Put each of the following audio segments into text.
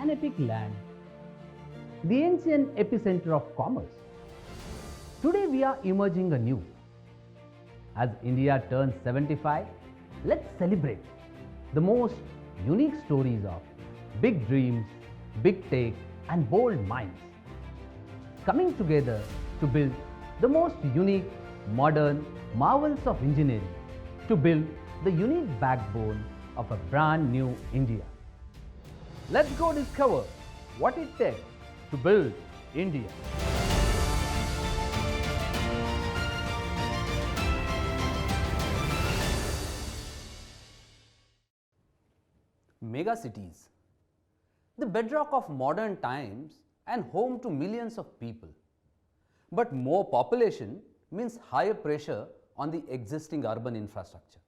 an epic land, the ancient epicenter of commerce. Today we are emerging anew. As India turns 75, let's celebrate the most unique stories of big dreams, big take and bold minds coming together to build the most unique, modern marvels of engineering to build the unique backbone of a brand new India. Let's go discover what it takes to build India. Megacities, the bedrock of modern times and home to millions of people. But more population means higher pressure on the existing urban infrastructure.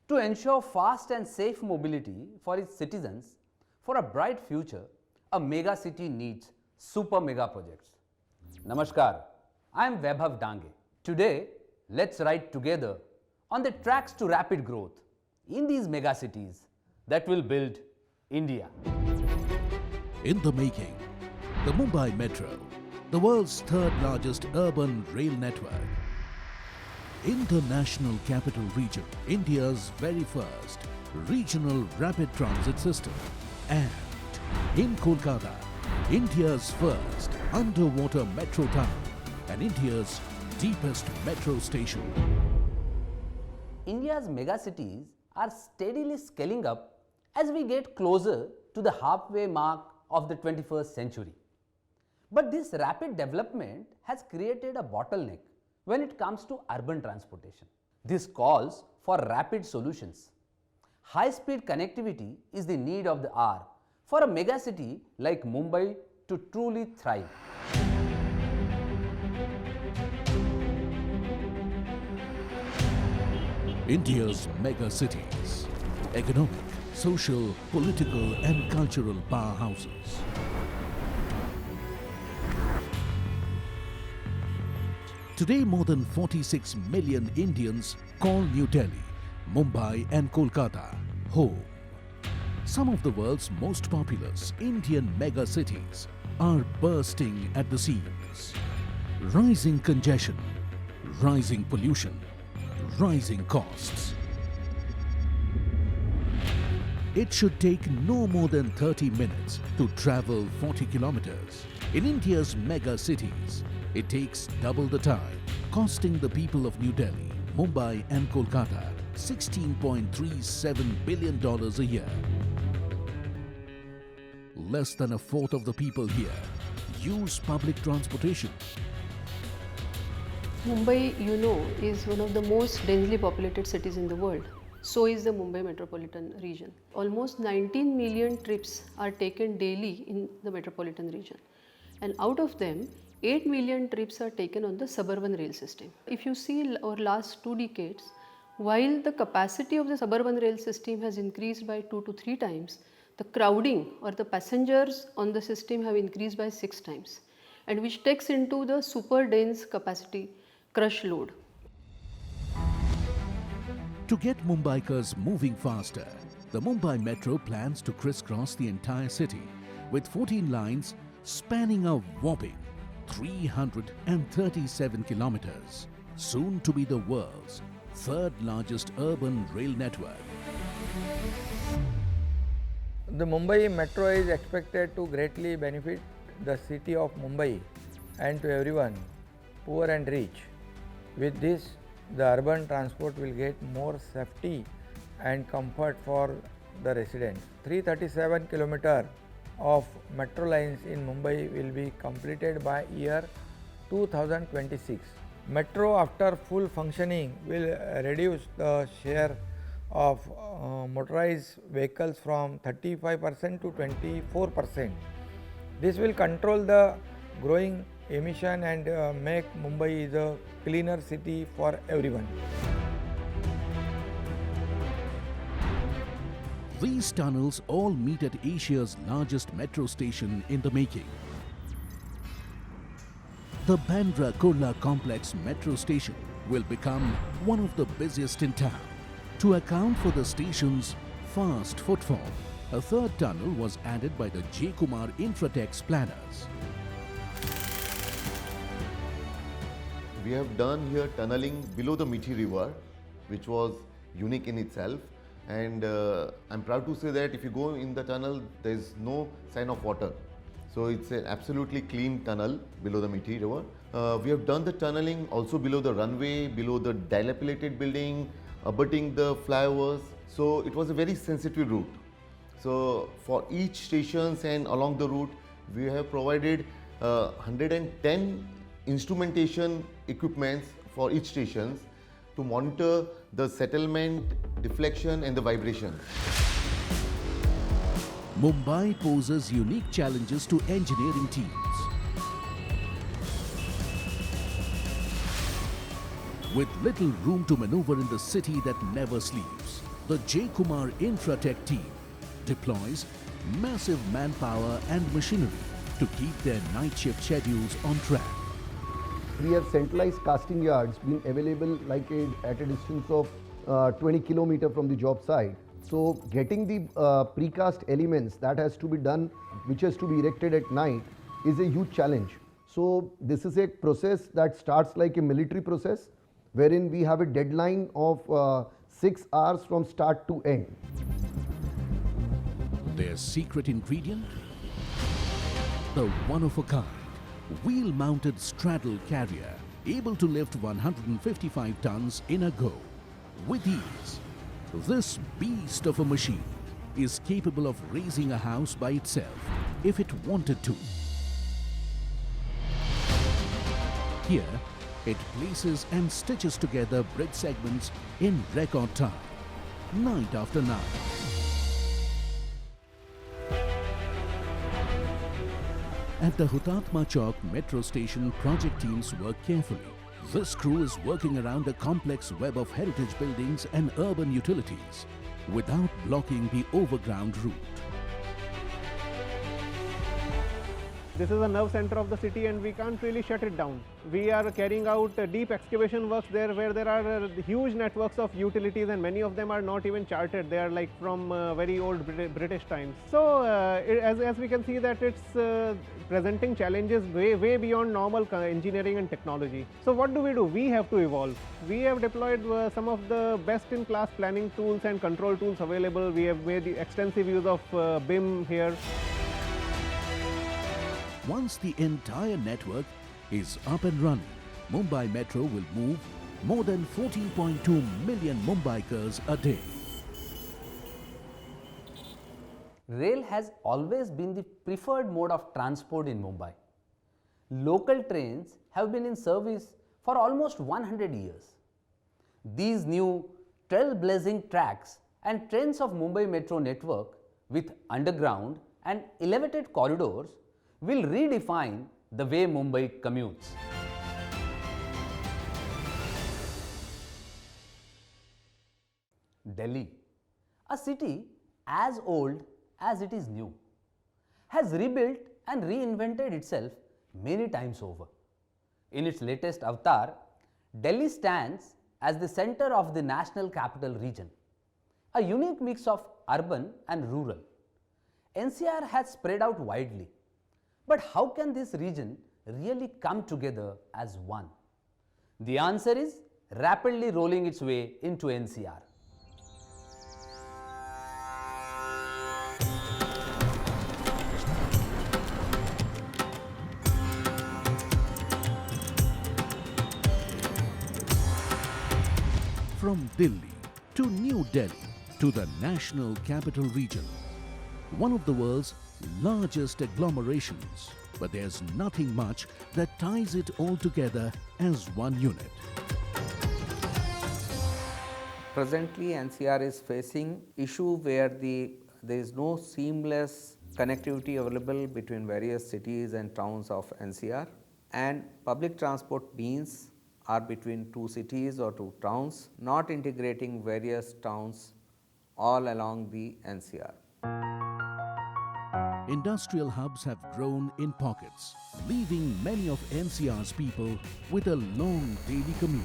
To ensure fast and safe mobility for its citizens, for a bright future, a megacity needs super mega projects. Namaskar, I am Vaibhav Dange. Today, let's ride together on the tracks to rapid growth in these megacities that will build India. In the making, the Mumbai Metro, the world's third largest urban rail network. In the National Capital Region, India's very first regional rapid transit system. And in Kolkata, India's first underwater metro tunnel and India's deepest metro station. India's megacities are steadily scaling up as we get closer to the halfway mark of the 21st century. But this rapid development has created a bottleneck when it comes to urban transportation. This calls for rapid solutions. High-speed connectivity is the need of the hour for a megacity like Mumbai to truly thrive. India's megacities, economic, social, political and cultural powerhouses. Today, more than 46 million Indians call New Delhi, Mumbai and Kolkata home. Some of the world's most populous Indian megacities are bursting at the seams. Rising congestion, rising pollution, rising costs. It should take no more than 30 minutes to travel 40 kilometers. In India's mega cities, it takes double the time, costing the people of New Delhi, Mumbai and Kolkata $16.37 billion a year. Less than a fourth of the people here use public transportation. Mumbai, is one of the most densely populated cities in the world. So is the Mumbai metropolitan region. Almost 19 million trips are taken daily in the metropolitan region. And out of them, 8 million trips are taken on the suburban rail system. If you see over last 2 decades, while the capacity of the suburban rail system has increased by 2 to 3 times, the crowding or the passengers on the system have increased by 6 times, and which takes into the super dense capacity crush load. To get Mumbaikars moving faster, the Mumbai Metro plans to crisscross the entire city with 14 lines spanning a whopping 337 kilometers, soon to be the world's third largest urban rail network. The Mumbai Metro is expected to greatly benefit the city of Mumbai and to everyone, poor and rich. With this, the urban transport will get more safety and comfort for the residents. 337 kilometers of metro lines in Mumbai will be completed by year 2026. Metro, after full functioning, will reduce the share of motorized vehicles from 35% to 24%. This will control the growing emission and make Mumbai a cleaner city for everyone. These tunnels all meet at Asia's largest metro station in the making. The Bandra Kurla Complex metro station will become one of the busiest in town to account for the station's fast footfall. A third tunnel was added by the J. Kumar Infratech's planners. We have done here tunneling below the Mithi river, which was unique in itself. And I'm proud to say that if you go in the tunnel, there is no sign of water. So it's an absolutely clean tunnel below the Mithi river. We have done the tunneling also below the runway, below the dilapidated building, abutting the flyovers. So it was a very sensitive route. So for each stations and along the route, we have provided 110 instrumentation equipments for each stations to monitor the settlement, deflection and the vibration. Mumbai poses unique challenges to engineering teams. With little room to maneuver in the city that never sleeps, the J. Kumar Infratech team deploys massive manpower and machinery to keep their night shift schedules on track. We have centralized casting yards been available at a distance of 20 kilometers from the job site. So getting the precast elements that has to be done, which has to be erected at night, is a huge challenge. So this is a process that starts like a military process, wherein we have a deadline of 6 hours from start to end. Their secret ingredient? The one-of-a-kind, wheel-mounted straddle carrier, able to lift 155 tons in a go. With ease, this beast of a machine is capable of raising a house by itself if it wanted to. Here, it places and stitches together bridge segments in record time, night after night. At the Hutatma Chowk metro station, project teams work carefully. This crew is working around a complex web of heritage buildings and urban utilities without blocking the overground route. This is a nerve center of the city and we can't really shut it down. We are carrying out deep excavation works there where there are huge networks of utilities and many of them are not even charted. They are like from very old British times. So as we can see that it's presenting challenges way beyond normal engineering and technology. So what do? We have to evolve. We have deployed some of the best in class planning tools and control tools available. We have made extensive use of BIM here. Once the entire network is up and running, Mumbai Metro will move more than 14.2 million Mumbaikars a day. Rail has always been the preferred mode of transport in Mumbai. Local trains have been in service for almost 100 years. These new trailblazing tracks and trains of Mumbai Metro network with underground and elevated corridors will redefine the way Mumbai commutes. Delhi, a city as old as it is new, has rebuilt and reinvented itself many times over. In its latest avatar, Delhi stands as the center of the national capital region, a unique mix of urban and rural. NCR has spread out widely. But how can this region really come together as one? The answer is rapidly rolling its way into NCR. From Delhi to New Delhi to the National Capital Region, one of the world's largest agglomerations, but there's nothing much that ties it all together as one unit. Presently, NCR is facing issue where there is no seamless connectivity available between various cities and towns of NCR, and public transport means are between two cities or two towns, not integrating various towns all along the NCR. Industrial hubs have grown in pockets, leaving many of NCR's people with a long daily commute.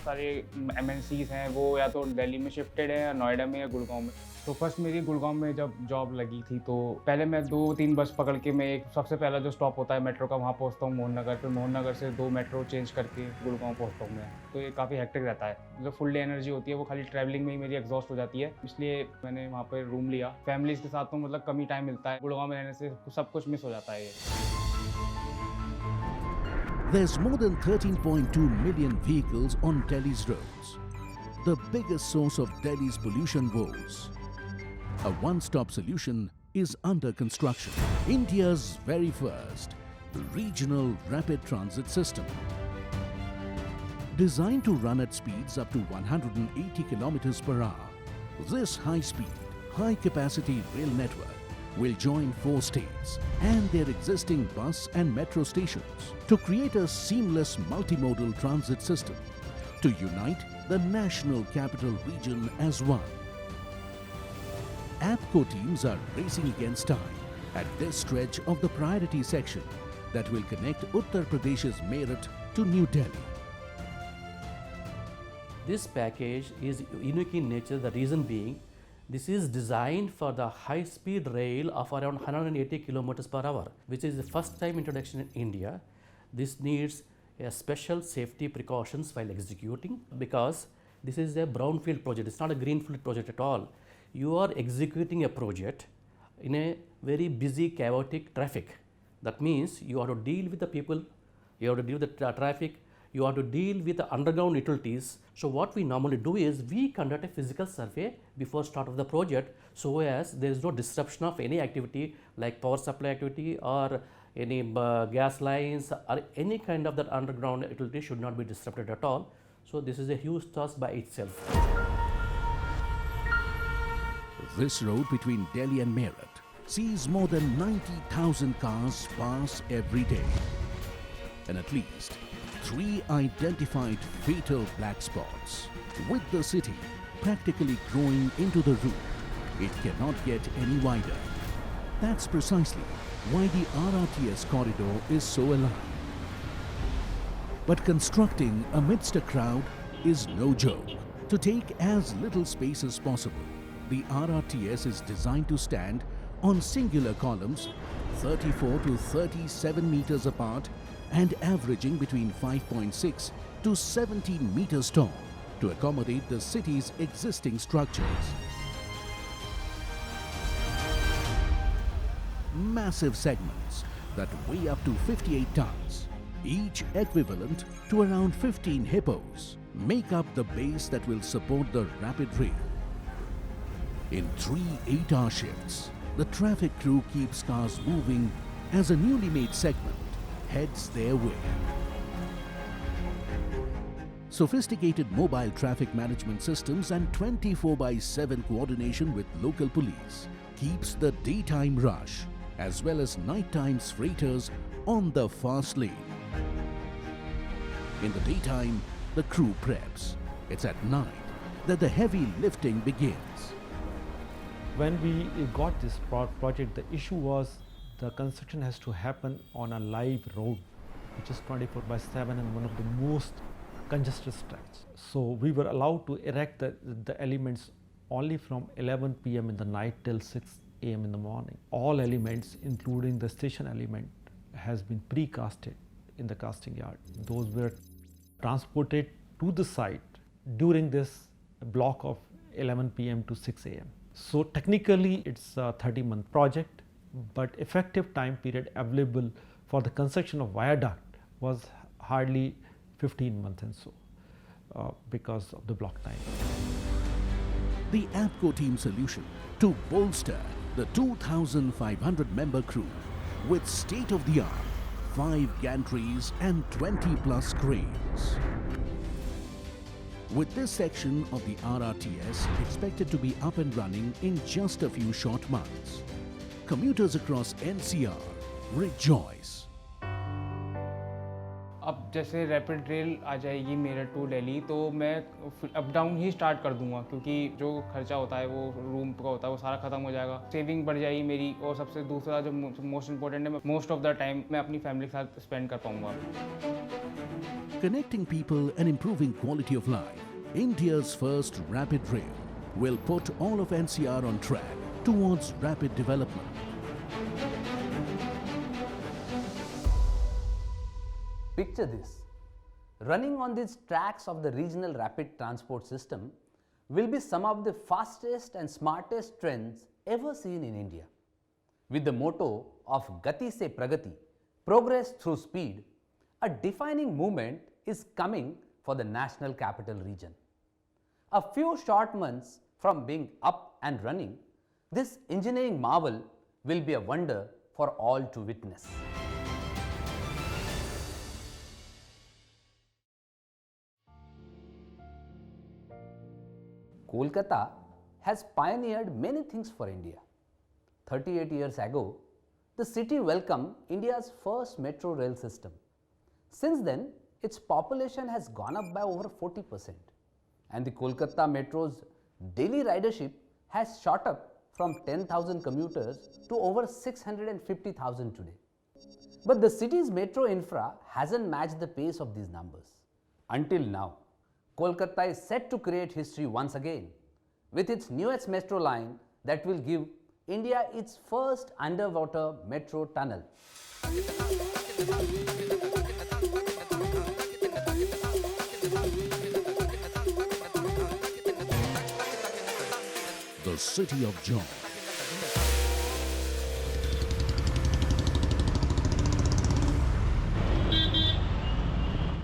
सारे MNCs हैं वो या तो दिल्ली में shifted है या नोएडा में या गुड़गांव में. तो फर्स्ट मेरी गुड़गांव में जब जॉब लगी थी तो पहले मैं 2-3 बस पकड़ के मैं एक सबसे पहला जो स्टॉप होता है मेट्रो का वहाँ पहुँचता हूँ मोहन नगर, फिर मोहन नगर से 2 मेट्रो चेंज करके गुड़गांव पहुँचता हूँ मैं। तो ये काफ़ी हेक्टिक रहता है, मतलब फुल डे एनर्जी होती है वो खाली ट्रैवलिंग में ही मेरी एग्जॉस्ट हो जाती है, इसलिए मैंने वहाँ पर रूम लिया। फैमिलीज के साथ तो मतलब कम ही टाइम मिलता है, गुड़गांव में रहने से सब कुछ मिस हो जाता है ये। There's more than 13.2 million vehicles on Delhi's roads, the biggest source of Delhi's pollution woes. A one-stop solution is under construction. India's very first regional rapid transit system. Designed to run at speeds up to 180 kilometers per hour, this high-speed, high-capacity rail network will join 4 states and their existing bus and metro stations to create a seamless multimodal transit system to unite the national capital region as one. APCO teams are racing against time at this stretch of the priority section that will connect Uttar Pradesh's Meerut to New Delhi. This package is unique in nature, the reason being this is designed for the high speed rail of around 180 kilometers per hour, which is the first time introduction in India. This needs a special safety precautions while executing because this is a brownfield project, it's not a greenfield project at all. You are executing a project in a very busy, chaotic traffic. That means you have to deal with the people, you have to deal with the traffic, you have to deal with the underground utilities. So what we normally do is we conduct a physical survey before start of the project so as there is no disruption of any activity like power supply activity or any gas lines or any kind of that underground utility should not be disrupted at all. So this is a huge task by itself. This road between Delhi and Meerut sees more than 90,000 cars pass every day, and at least 3 identified fatal black spots. With the city practically growing into the route, it cannot get any wider. That's precisely why the RRTS corridor is so alive. But constructing amidst a crowd is no joke. To take as little space as possible, the RRTS is designed to stand on singular columns 34 to 37 meters apart and averaging between 5.6 to 17 meters tall to accommodate the city's existing structures. Massive segments that weigh up to 58 tons, each equivalent to around 15 hippos, make up the base that will support the rapid rail. In 3 8-hour shifts, the traffic crew keeps cars moving as a newly made segment heads their way. Sophisticated mobile traffic management systems and 24/7 coordination with local police keeps the daytime rush as well as nighttime freighters on the fast lane. In the daytime, the crew preps. It's at night that the heavy lifting begins. When we got this project, the issue was the construction has to happen on a live road, which is 24/7 and one of the most congested stretches. So we were allowed to erect the elements only from 11 p.m. in the night till 6 a.m. in the morning. All elements, including the station element, has been pre-casted in the casting yard. Those were transported to the site during this block of 11 p.m. to 6 a.m. So technically it's a 30-month project, but effective time period available for the construction of viaduct was hardly 15 months and so because of the block time. The APCO team solution to bolster the 2,500 member crew with state-of-the-art 5 gantries and 20 plus cranes. With this section of the RRTS expected to be up and running in just a few short months, commuters across NCR rejoice. अब जैसे rapid rail आ जाएगी Meerut to Delhi तो मैं up down ही start कर दूंगा क्योंकि जो खर्चा होता है वो रूम का होता है वो सारा खत्म हो जाएगा, सेविंग बढ़ जाएगी मेरी, और सबसे दूसरा जो मोस्ट इम्पोर्टेंट है मोस्ट ऑफ द टाइम मैं अपनी फैमिली के साथ स्पेंड कर पाऊंगा. Connecting people and improving quality of life, India's first rapid rail will put all of NCR on track towards rapid development. Picture this. Running on these tracks of the regional rapid transport system will be some of the fastest and smartest trains ever seen in India. With the motto of Gati se Pragati, progress through speed, a defining movement is coming for the national capital region. A few short months from being up and running, this engineering marvel will be a wonder for all to witness. Kolkata has pioneered many things for India. 38 years ago, the city welcomed India's first metro rail system. Since then, its population has gone up by over 40%, and the Kolkata metro's daily ridership has shot up from 10,000 commuters to over 650,000 today. But the city's metro infra hasn't matched the pace of these numbers. Until now, Kolkata is set to create history once again with its newest metro line that will give India its first underwater metro tunnel. The City of Joy.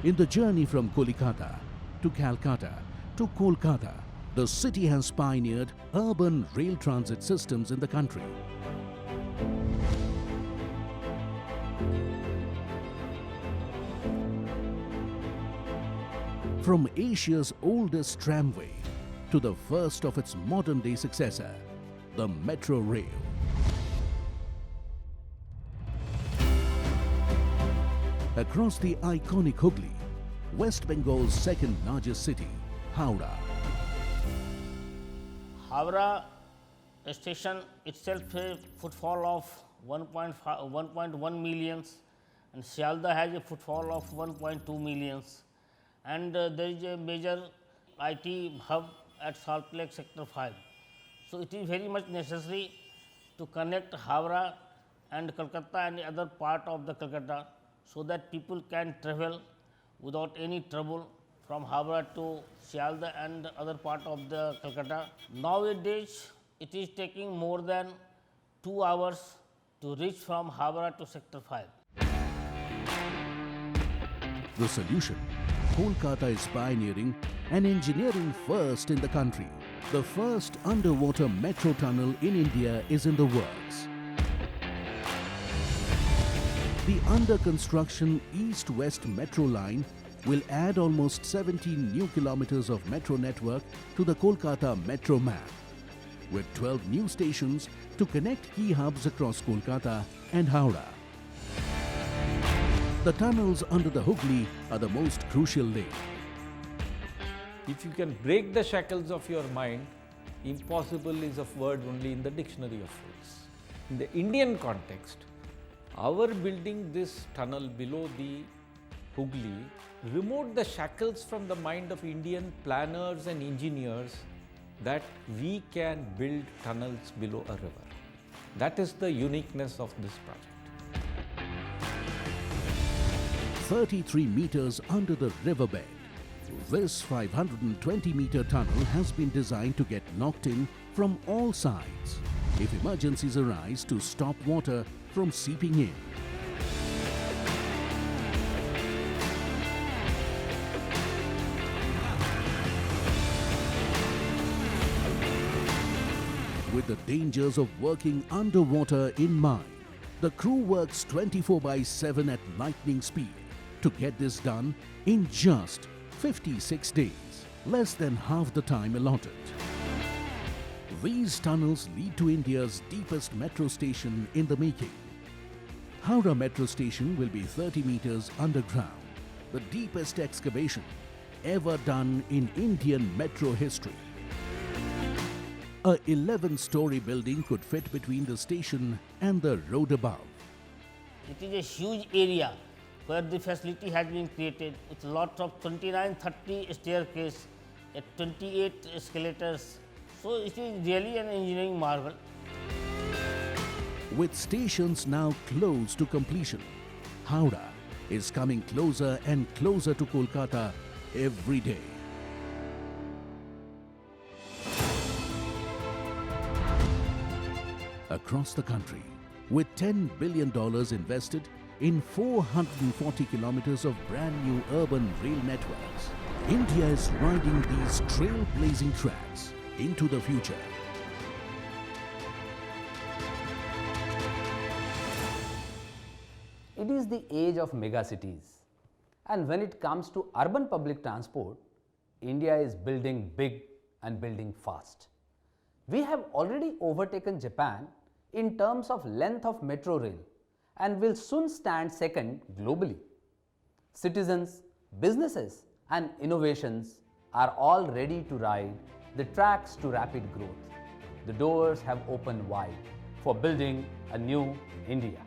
In the journey from Kolkata to Calcutta to Kolkata, the city has pioneered urban rail transit systems in the country. From Asia's oldest tramway to the first of its modern-day successor, the metro rail. Across the iconic Hooghly, West Bengal's second largest city, Howrah. Howrah station itself a footfall of 1.1 millions, and Sialdah has a footfall of 1.2 millions, and there is a major IT hub at Salt Lake Sector 5. So, it is very much necessary to connect Howrah and Kolkata and other part of the Kolkata, so that people can travel without any trouble from Howrah to Sialdah and other part of the Kolkata. Nowadays, it is taking more than 2 hours to reach from Howrah to Sector 5. The solution: Kolkata is pioneering an engineering first in the country. The first underwater metro tunnel in India is in the works. The under construction east-west metro line will add almost 17 new kilometers of metro network to the Kolkata metro map, with 12 new stations to connect key hubs across Kolkata and Howrah. The tunnels under the Hooghly are the most crucial link. If you can break the shackles of your mind, impossible is a word only in the dictionary of words. In the Indian context, our building this tunnel below the Hooghly removed the shackles from the mind of Indian planners and engineers that we can build tunnels below a river. That is the uniqueness of this project. 33 meters under the riverbed, this 520-meter tunnel has been designed to get locked in from all sides if emergencies arise, to stop water from seeping in. With the dangers of working underwater in mind, the crew works 24/7 at lightning speed to get this done in just 56 days, less than half the time allotted. These tunnels lead to India's deepest metro station in the making. Howrah Metro Station will be 30 meters underground, the deepest excavation ever done in Indian metro history. A 11-story building could fit between the station and the road above. It is a huge area where the facility has been created with lots of 29-30 staircase, 28 escalators, So, it is really an engineering marvel. With stations now close to completion, Howrah is coming closer and closer to Kolkata every day. Across the country, with $10 billion invested in 440 kilometers of brand new urban rail networks, India is riding these trailblazing tracks into the future. It is the age of megacities, and when it comes to urban public transport, India is building big and building fast. We have already overtaken Japan in terms of length of metro rail and will soon stand second globally. Citizens, businesses and innovations are all ready to ride the tracks to rapid growth. The doors have opened wide for building a new India.